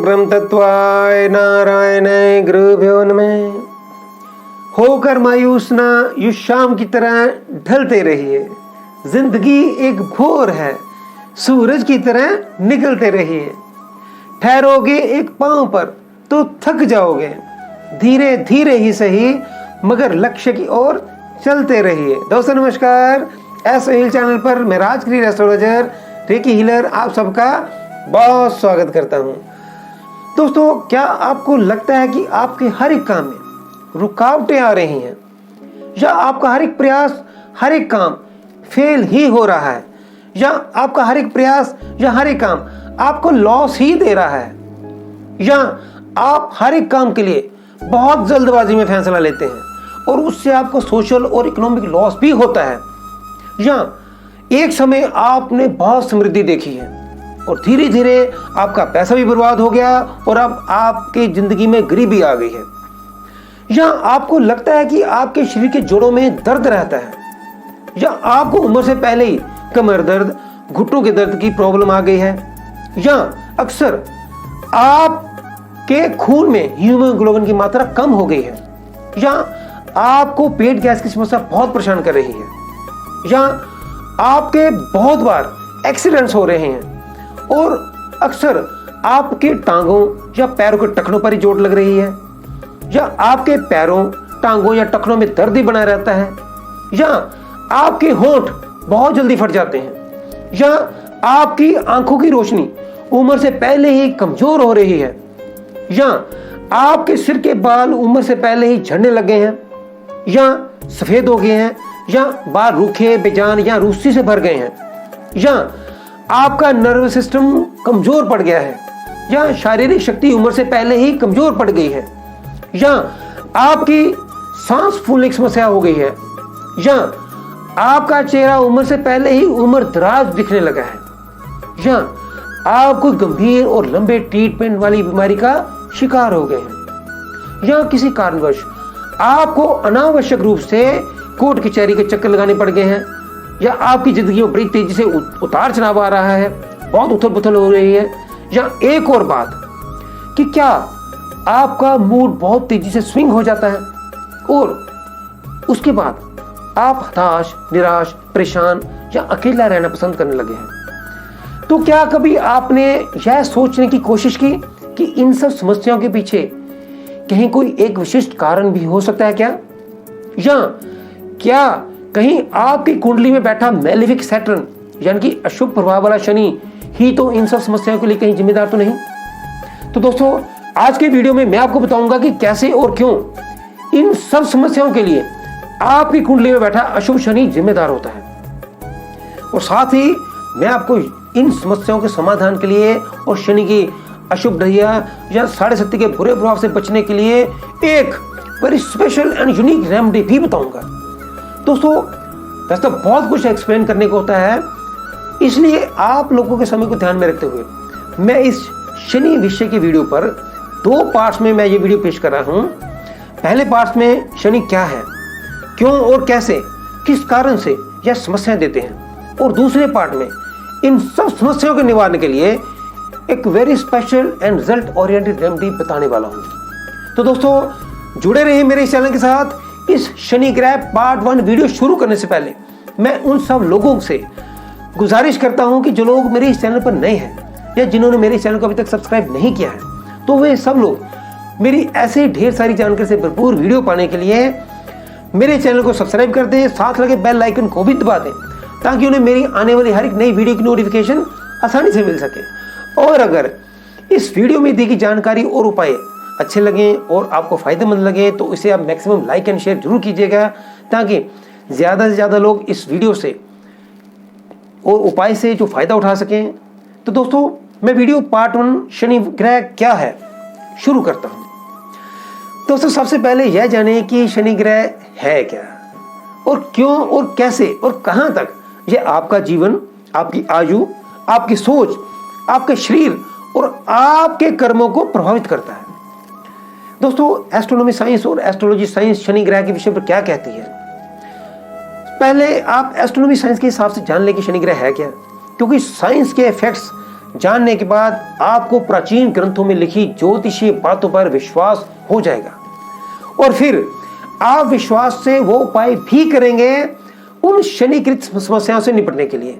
ब्रह्म तत्वाय नारायणाय गुरुभ्यो नमः। होकर मायूस ना युग शाम की तरह ढलते रहिए। जिंदगी एक भोर है, सूरज की तरह निकलते रहिए। ठहरोगे एक पांव पर तो थक जाओगे, धीरे धीरे ही सही मगर लक्ष्य की ओर चलते रहिए। दोस्तों नमस्कार, ऐसे हील चैनल पर मैं राजगिरी एस्ट्रोलॉजर रेकी हीलर आप सबका बहुत स्वागत करता हूं। दोस्तों, क्या आपको लगता है कि आपके हर एक काम में रुकावटें आ रही हैं, या आपका हर एक प्रयास, हर एक काम फेल ही हो रहा है, या आपका हर एक प्रयास या हर एक काम आपको लॉस ही दे रहा है, या आप हर एक काम के लिए बहुत जल्दबाजी में फैसला लेते हैं और उससे आपको सोशल और इकोनॉमिक लॉस भी होता है, या एक समय आपने बहुत समृद्धि देखी है और धीरे धीरे आपका पैसा भी बर्बाद हो गया और अब आपकी जिंदगी में गरीबी आ गई है, या आपको लगता है कि आपके शरीर के जोड़ों में दर्द रहता है, या आपको उम्र से पहले ही कमर दर्द, घुटनों के दर्द की प्रॉब्लम आ गई है, या अक्सर आपके खून में हीमोग्लोबिन की मात्रा कम हो गई है, या आपको पेट गैस की समस्या बहुत परेशान कर रही है, या आपके बहुत बार एक्सीडेंट्स हो रहे हैं और अक्सर आपके टांगों या पैरों के टखनों पर ही चोट लग रही है, या आपके पैरों, टांगों या टखनों में दर्द ही बना रहता है, या आपके होंठ बहुत जल्दी फट जाते हैं, या आपकी आंखों की रोशनी उम्र से पहले ही कमजोर हो रही है, या आपके सिर के बाल उम्र से पहले ही झड़ने लगे हैं, या सफेद हो गए हैं, या बाल रूखे, बेजान या रूसी से भर गए हैं, या आपका नर्व सिस्टम कमजोर पड़ गया है, या शारीरिक शक्ति उम्र से पहले ही कमजोर पड़ गई है, या आपकी सांस फूलने की समस्या हो गई है, या आपका चेहरा उम्र से पहले ही उम्र दराज दिखने लगा है, या आप कोई गंभीर और लंबे ट्रीटमेंट वाली बीमारी का शिकार हो गए हैं, या किसी कारणवश आपको अनावश्यक रूप से कोर्ट कचहरी के चक्कर लगाने पड़ गए हैं, या आपकी जिंदगी में बड़ी तेजी से उतार चढ़ाव आ रहा है, बहुत उथल पुथल हो रही है, या एक और बात कि क्या आपका मूड बहुत तेजी से स्विंग हो जाता है और उसके बाद आप हताश, निराश, परेशान या अकेला रहना पसंद करने लगे हैं। तो क्या कभी आपने यह सोचने की कोशिश की कि इन सब समस्याओं के पीछे कहीं कोई एक विशिष्ट कारण भी हो सकता है क्या? या क्या कहीं आपकी कुंडली में बैठा मैलेफिक सैटर्न यानी कि अशुभ प्रभाव वाला शनि ही तो इन सब समस्याओं के लिए कहीं जिम्मेदार तो नहीं? तो दोस्तों, आज के वीडियो में मैं आपको बताऊंगा कि कैसे और क्यों इन सब समस्याओं के लिए आपकी कुंडली में बैठा अशुभ शनि जिम्मेदार होता है, और साथ ही मैं आपको इन समस्याओं के समाधान के लिए और शनि की अशुभ ढैया या साढ़े शक्ति के बुरे प्रभाव से बचने के लिए एक very special and unique remedy भी बताऊंगा। दोस्तों बहुत कुछ एक्सप्लेन करने को होता है, इसलिए आप लोगों के समय को ध्यान में रखते हुए मैं इस शनि विषय के वीडियो पर 2 पार्ट्स में मैं ये वीडियो पेश कर रहा हूं। पहले पार्ट में शनि क्या है, क्यों और कैसे, किस कारण से यह समस्याएं देते हैं, और दूसरे पार्ट में इन सब समस्याओं के निवारण के लिए एक very special and result oriented remedy बताने वाला हूं। तो दोस्तों जुड़े रहिए मेरे इस चैनल के साथ। इस शनि ग्रह पार्ट 1 वीडियो शुरू करने से पहले मैं उन सब लोगों से गुजारिश करता हूं कि जो लोग मेरे इस चैनल पर नए हैं या जिन्होंने मेरे इस चैनल को अभी तक सब्सक्राइब नहीं किया है, तो वे सब लोग मेरी ऐसे ढेर सारी जानकारी से भरपूर वीडियो पाने के लिए मेरे चैनल को सब्सक्राइब कर दें, साथ लगे बेल आइकन को भी दबा दें ताकि उन्हें मेरी आने वाली हर एक नई वीडियो की नोटिफिकेशन आसानी से मिल सके। और अगर इस वीडियो में दी गई जानकारी और उपाय अच्छे लगें और आपको फायदेमंद लगे तो इसे आप मैक्सिमम लाइक एंड शेयर जरूर कीजिएगा ताकि ज़्यादा से ज़्यादा लोग इस वीडियो से और उपाय से जो फायदा उठा सकें। तो दोस्तों, मैं वीडियो पार्ट 1 शनि ग्रह क्या है शुरू करता हूं। दोस्तों, सबसे पहले यह जाने कि शनि ग्रह है क्या और क्यों और कैसे और कहां तक यह आपका जीवन, आपकी आयु, आपकी सोच, आपके शरीर और आपके कर्मों को प्रभावित करता है। दोस्तों, एस्ट्रोनॉमी साइंस और एस्ट्रोलॉजी साइंस शनि ग्रह के विषय पर क्या कहती है? पहले आप एस्ट्रोनॉमी साइंस के हिसाब से जान लें कि शनि ग्रह है क्या, क्योंकि साइंस के इफेक्ट्स जानने के बाद आपको प्राचीन ग्रंथों में लिखी ज्योतिषीय बातों पर विश्वास हो जाएगा और फिर आप विश्वास से वो उपाय भी करेंगे उन शनिकृत समस्याओं से निपटने के लिए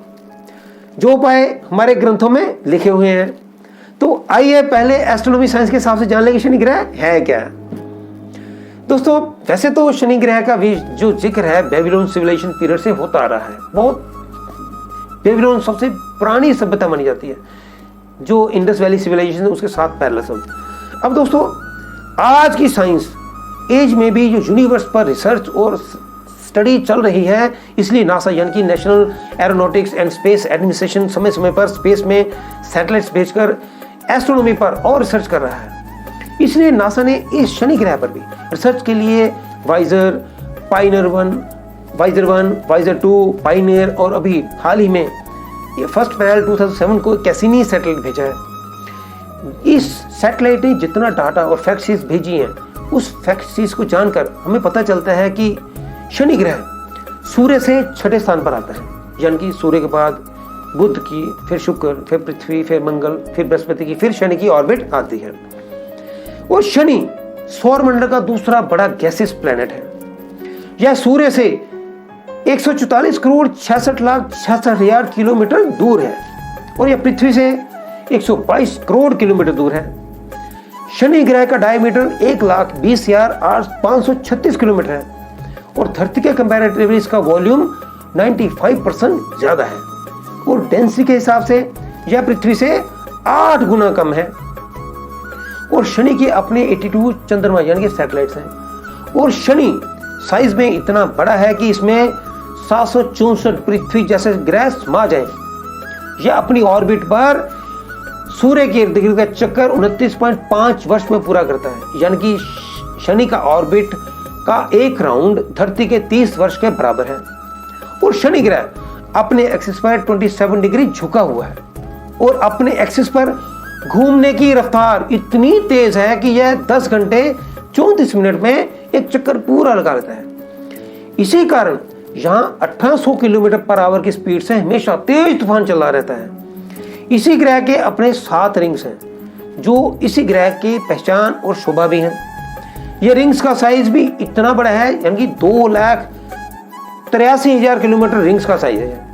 जो उपाय हमारे ग्रंथों में लिखे हुए हैं। तो आइए पहले एस्ट्रोनॉमी साइंस के हिसाब से जान लेंगे शनि ग्रह है क्या। दोस्तों वैसे तो शनि ग्रह का भी जो जिक्र है बेबीलोन सिविलाइजेशन पीरियड से होता आ रहा है। बहुत बेबीलोन सबसे पुरानी सभ्यता मानी जाती है जो इंडस वैली सिविलाइजेशन उसके साथ पैरेलल। अब दोस्तों आज की साइंस एज में भी जो यूनिवर्स पर रिसर्च और स्टडी चल रही है, इसलिए नासा यानी कि national aeronautics and space administration समय समय पर स्पेस में सैटेलाइट्स भेजकर एस्ट्रोनॉमी पर और रिसर्च कर रहा है। इसलिए नासा ने इस शनि ग्रह पर भी रिसर्च के लिए वाइजर, पाइनियर 1, वाइजर 2, पाइनियर और अभी हाल ही में 1 अप्रैल 2007 को कैसिनी सैटेलाइट भेजा है। इस सैटेलाइट ने जितना डाटा और फैक्ट्स भेजी हैं उस फैक्ट्स को जानकर हमें पता चलता है कि शनि ग्रह सूर्य से छठे स्थान पर आता है, यानी कि सूर्य के बाद बुध की, फिर शुक्र, फिर पृथ्वी, फिर मंगल, फिर बृहस्पति की, फिर शनि की ऑर्बिट आती है। और शनि सौरमंडल का दूसरा बड़ा गैसियस प्लैनेट है। यह सूर्य से 144 करोड़ 66 लाख 66,000 किलोमीटर दूर है और यह पृथ्वी से 122 करोड़ किलोमीटर दूर है। शनि ग्रह का डायमीटर 1,20,536 किलोमीटर है और धरती के कंपैरेटिवली इसका वॉल्यूम 95% ज्यादा है और डेंसिटी के हिसाब से यह पृथ्वी से 8 गुना कम है। और शनि के अपने 82 चंद्रमा यानी कि सैटेलाइट्स हैं और शनि साइज में इतना बड़ा है कि इसमें 764 पृथ्वी जैसे ग्रह समा जाए। यह अपनी ऑर्बिट पर सूर्य के इर्द गिर्द का चक्कर 29.5 वर्ष में पूरा करता है, यानी कि शनि का ऑर्बिट का एक राउंड धरती के 30 वर्ष के बराबर है। और शनि ग्रह अपने एक्सिस पर 27 डिग्री झुका हुआ है और अपने एक्सिस पर घूमने की रफ्तार इतनी तेज है कि यह 10 घंटे 34 मिनट में एक चक्कर पूरा लगा लेता है। इसी कारण यहां 1800 किलोमीटर पर आवर की स्पीड से हमेशा तेज तूफान चला रहता है। इसी ग्रह के अपने 7 रिंग्स हैं जो इसी ग्रह की पहचान और शोभा भी हैं। यह रिंग्स का साइज भी इतना बड़ा है, यानी कि 2,83,000 किलोमीटर रिंग्स का साइज है।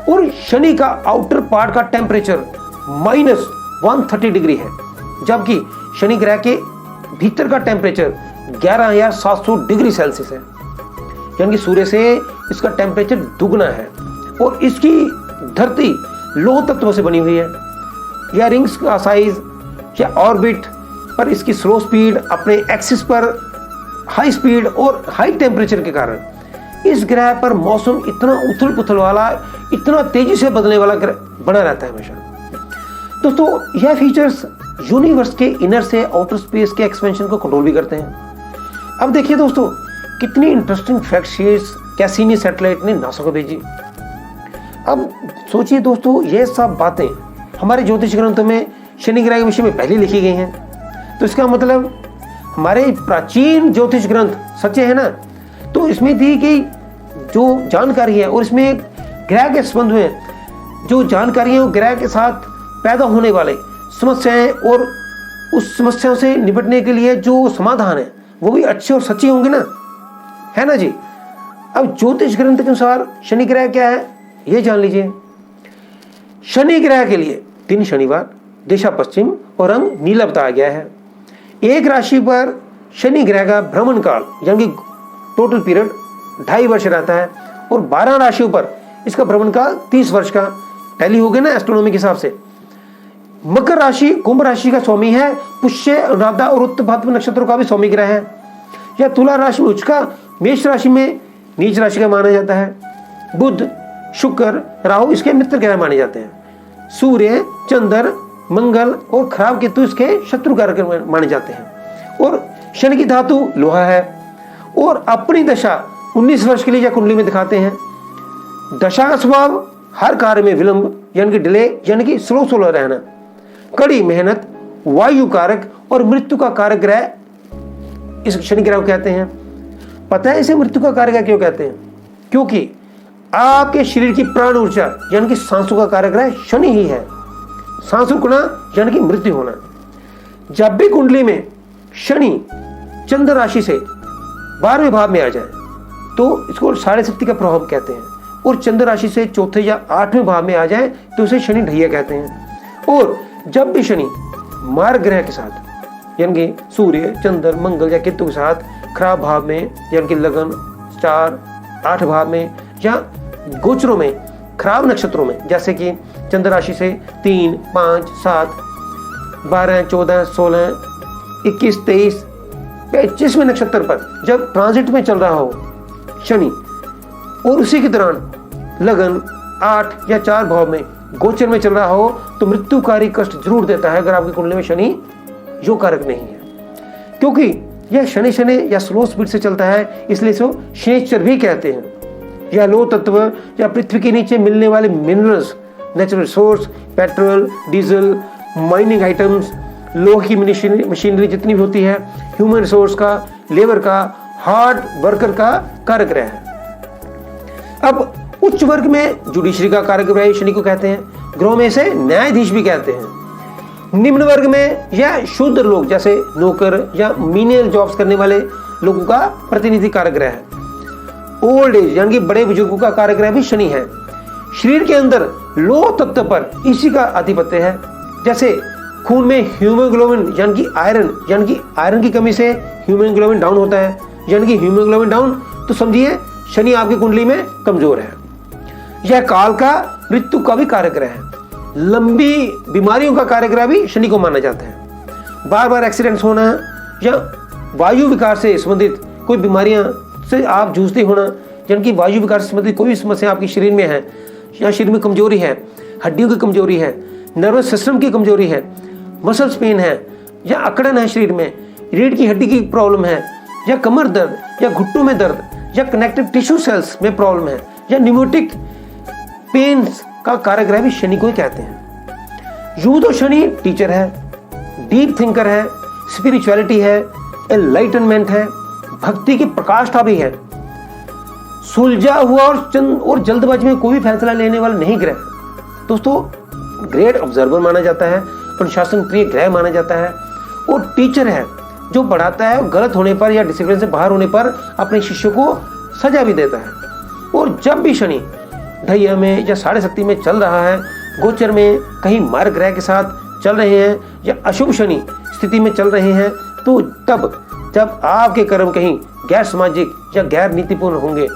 और शनि का आउटर पार्ट का टेम्परेचर -130 डिग्री है, जबकि शनि ग्रह के भीतर का टेम्परेचर 11,700 डिग्री सेल्सियस है, यानी कि सूर्य से इसका टेम्परेचर दुगना है। और इसकी धरती लौह तत्वों से बनी हुई है। यह रिंग्स का साइज या ऑर्बिट पर इसकी स्लो स्पीड, अपने एक्सिस पर हाई स्पीड और हाई टेम्परेचर के कारण इस ग्रह पर मौसम इतना उथल पुथल वाला, इतना तेजी से बदलने वाला बना रहता है हमेशा। दोस्तों यह फीचर्स यूनिवर्स के इनर से आउटर स्पेस के एक्सपेंशन को कंट्रोल भी करते हैं। अब देखिए दोस्तों कितनी interesting fact sheets Cassini satellite ने नासा को भेजी। अब सोचिए दोस्तों ये सब बातें हमारे ज्योतिष ग्रंथों में शनि ग्रह के विषय में पहले लिखी गई हैं, तो इसका मतलब हमारे प्राचीन ज्योतिष ग्रंथ सच्चे हैं ना। तो इसमें दी गई जो जानकारी है और इसमें ग्रह के संबंध में जो जानकारी है वो ग्रह के साथ पैदा होने वाले समस्याएं और उस समस्याओं से निपटने के लिए जो समाधान है वो भी अच्छे और सच्चे होंगे ना, है ना जी। अब ज्योतिष ग्रंथ के अनुसार शनि ग्रह क्या है ये जान लीजिए। शनि ग्रह के लिए दिन शनिवार, दिशा पश्चिम और रंग नीला बताया गया है। एक राशि पर शनि ग्रह का भ्रमण काल यानी कि टोटल पीरियड 2.5 वर्ष रहता है और 12 राशियों पर इसका भ्रमण काल 30 वर्ष का टैली हो गया ना एस्ट्रोनॉमी के हिसाब से। मकर राशि कुंभ राशि का स्वामी है, पुष्य, अनुराधा और उत्तरभाद्र नक्षत्रों का भी स्वामी ग्रह है। यह तुला राशि में उच्च का, मेष राशि में नीच राशि का माना जाता है। बुध, शुक्र, राहु इसके मित्र ग्रह माने जाते हैं। सूर्य, चंद्र, मंगल और खराब केतु इसके शत्रु कारक माने जाते हैं। और शनि की धातु लोहा है और अपनी दशा 19 वर्ष के लिए कुंडली में दिखाते हैं। दशा का स्वभाव हर कार्य में विलंब यानी कि डिले यानी कि स्लो रहना, कड़ी मेहनत, वायु कारक और मृत्यु का कारक ग्रह इस शनि ग्रह को कहते हैं। पता है इसे मृत्यु का कारक क्यों कहते हैं? क्योंकि आपके शरीर की प्राण ऊर्जा यानी कि सांसों का कारक ग्रह शनि ही है। सांस रुकना यानी कि मृत्यु होना। जब भी कुंडली में शनि चंद्र राशि से 12वें भाव में आ जाए तो इसको साढ़े शक्ति का प्रभाव कहते हैं, और चंद्र राशि से चौथे या 8वें भाव में आ जाए तो उसे शनि ढैया कहते हैं। और जब भी शनि मार्ग ग्रह के साथ यानी कि सूर्य, चंद्र, मंगल या केतु के साथ खराब भाव में यानी कि लगन, 4, 8 भाव में या गोचरों में खराब नक्षत्रों में, जैसे कि चंद्र राशि से 3, 5, 7, 12, 14, 16, 21, 23, 25वें नक्षत्र पर जब ट्रांजिट में चल रहा हो शनि और उसी के दौरान लगन 8 या 4 भाव में गोचर में चल रहा हो तो मृत्युकारी कष्ट जरूर देता है अगर आपकी कुंडली में शनि योग कारक नहीं है, क्योंकि यह शनि या स्लो स्पीड से चलता है, इसलिए इसको शनिश्चर भी कहते हैं। यह लो तत्व या पृथ्वी के नीचे मिलने वाले minerals, natural resource, petrol, diesel, mining items, लोहे की मशीनरी जितनी भी होती है, ह्यूमन रिसोर्स का, लेबर का, हार्ड वर्कर का कारक ग्रह है। अब उच्च वर्ग में जुडिशरी का कारक ग्रह शनि को कहते हैं, ग्रहों में से न्यायाधीश भी कहते हैं। निम्न वर्ग में यह शूद्र लोग जैसे नौकर या मीनियल जॉब्स करने वाले लोगों का प्रतिनिधि कारक ग्रह है। ओल्ड एज यानी कि बड़े बुजुर्गों का कारक ग्रह भी शनि है। शरीर के अंदर लोह तत्व पर इसी का आधिपत्य है। जैसे खून में हीमोग्लोबिन यानी कि आयरन की कमी से हीमोग्लोबिन डाउन होता है, यानी कि हीमोग्लोबिन डाउन तो समझिए शनि आपकी कुंडली में कमजोर है। यह काल का, मृत्यु का भी कारक ग्रह है। लंबी बीमारियों का कारक ग्रह भी शनि को माना जाता है। बार बार एक्सीडेंट्स होना या वायु विकार से संबंधित कोई बीमारियां से आप जूझते होना, यानी कि वायु विकार से संबंधित कोई भी समस्या आपके शरीर में है या शरीर में कमजोरी है, हड्डियों की कमजोरी है, नर्वस सिस्टम की कमजोरी है, मसल्स पेन है या अकड़न है शरीर में, रीढ़ की हड्डी की प्रॉब्लम है या कमर दर्द या घुट्टों में दर्द या कनेक्टिव टिश्यू सेल्स में प्रॉब्लम है या न्यूमोटिक पेन्स का कारक ग्रह भी शनि को ही कहते हैं। यूं तो शनि टीचर है, डीप थिंकर है, स्पिरिचुअलिटी है, एनलाइटनमेंट है, भक्ति की प्रकाष्ठा भी है। सुलझा हुआ और जल्दबाजी में कोई भी फैसला लेने वाला नहीं ग्रह दोस्तों, ग्रेट ऑब्जर्वर माना जाता है, अनुशासन प्रिय ग्रह माना जाता है, और टीचर है जो पढ़ाता है, गलत होने पर या डिसिप्लिन से बाहर होने पर अपने शिष्यों को सजा भी देता है। और जब भी शनि ढैया में या साढ़े शक्ति में चल रहा है, गोचर में कहीं मार्ग ग्रह के साथ चल रहे हैं या अशुभ शनि स्थिति में चल रहे हैं, तो जब आपके कर्म कहीं गैर सामाजिक या गैर नीतिपूर्ण होंगे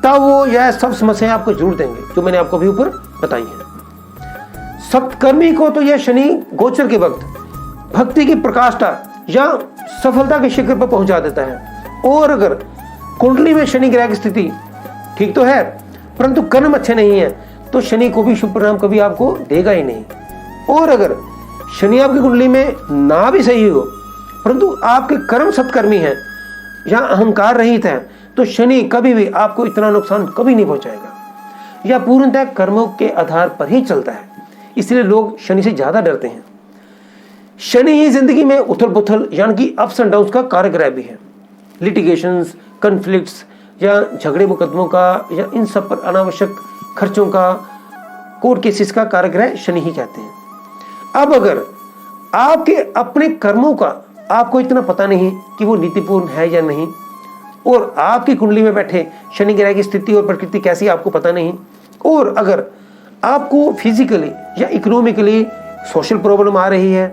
तब वो यह सब समस्याएं आपको जरूर देंगे जो मैंने आपको भी ऊपर बताई हैं। सप्तकर्मी को तो यह शनि गोचर के वक्त भक्ति की प्रकाष्ठा या सफलता के शिखर पर पहुंचा देता है। और अगर कुंडली में शनि ग्रह की स्थिति ठीक तो है परंतु कर्म अच्छे नहीं है तो शनि को भी शुभ परिणाम कभी आपको देगा ही नहीं। और अगर शनि आपकी कुंडली में ना भी सही हो परंतु आपके कर्म सत्कर्मी हैं या अहंकार रहित है तो शनि कभी भी आपको इतना नुकसान कभी नहीं पहुंचाएगा। यह पूर्णतः कर्मों के आधार पर ही चलता है, इसलिए लोग शनि से ज्यादा डरते हैं। शनि ही जिंदगी में उथल पुथल यानी कि अप्स एंड डाउन्स का कारक ग्रह भी है। लिटिगेशंस, कन्फ्लिक्ट्स या झगड़े मुकदमों का या इन सब पर अनावश्यक खर्चों का, कोर्ट केसेस का कारक ग्रह शनि ही कहते हैं। अब अगर आपके अपने कर्मों का आपको इतना पता नहीं कि वो नीतिपूर्ण है या नहीं, और आपकी कुंडली में बैठे शनि ग्रह की स्थिति और प्रकृति कैसी आपको पता नहीं, और अगर आपको फिजिकली या इकोनॉमिकली सोशल प्रॉब्लम आ रही है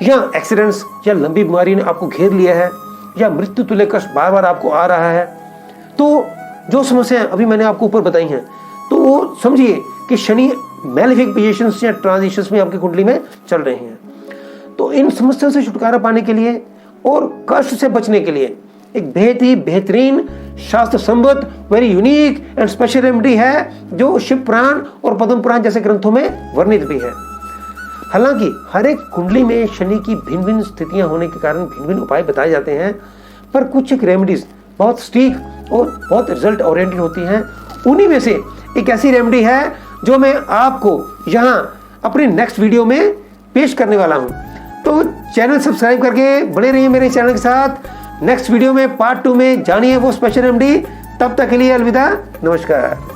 या एक्सीडेंट्स या लंबी बीमारी ने आपको घेर लिया है या मृत्यु तुल्य कष्ट बार बार आपको आ रहा है, तो जो समस्याएं अभी मैंने आपको ऊपर बताई हैं तो वो समझिए कि शनि मैलेफिक पोजीशंस या ट्रांजिशंस में आपकी कुंडली में चल रहे हैं। तो इन समस्याओं से छुटकारा पाने के लिए और कष्ट से बचने के लिए एक बेहद ही बेहतरीन शास्त्र संबद्ध very unique and special remedy है जो शिव पुराण और पद्म पुराण जैसे ग्रंथों में वर्णित भी है। हालांकि हर एक कुंडली में शनि की भिन्न भिन्न स्थितियां होने के कारण भिन्न भिन्न उपाय बताए जाते हैं, पर कुछ एक रेमेडीज बहुत सटीक और बहुत रिजल्ट ओरिएंटेड होती हैं। उन्हीं में से एक ऐसी रेमेडी है जो मैं आपको यहाँ अपने नेक्स्ट वीडियो में पेश करने वाला हूँ। तो चैनल सब्सक्राइब करके बने रहिए मेरे चैनल के साथ। नेक्स्ट वीडियो में पार्ट 2 में जानिए वो स्पेशल रेमेडी। तब तक के लिए अलविदा, नमस्कार।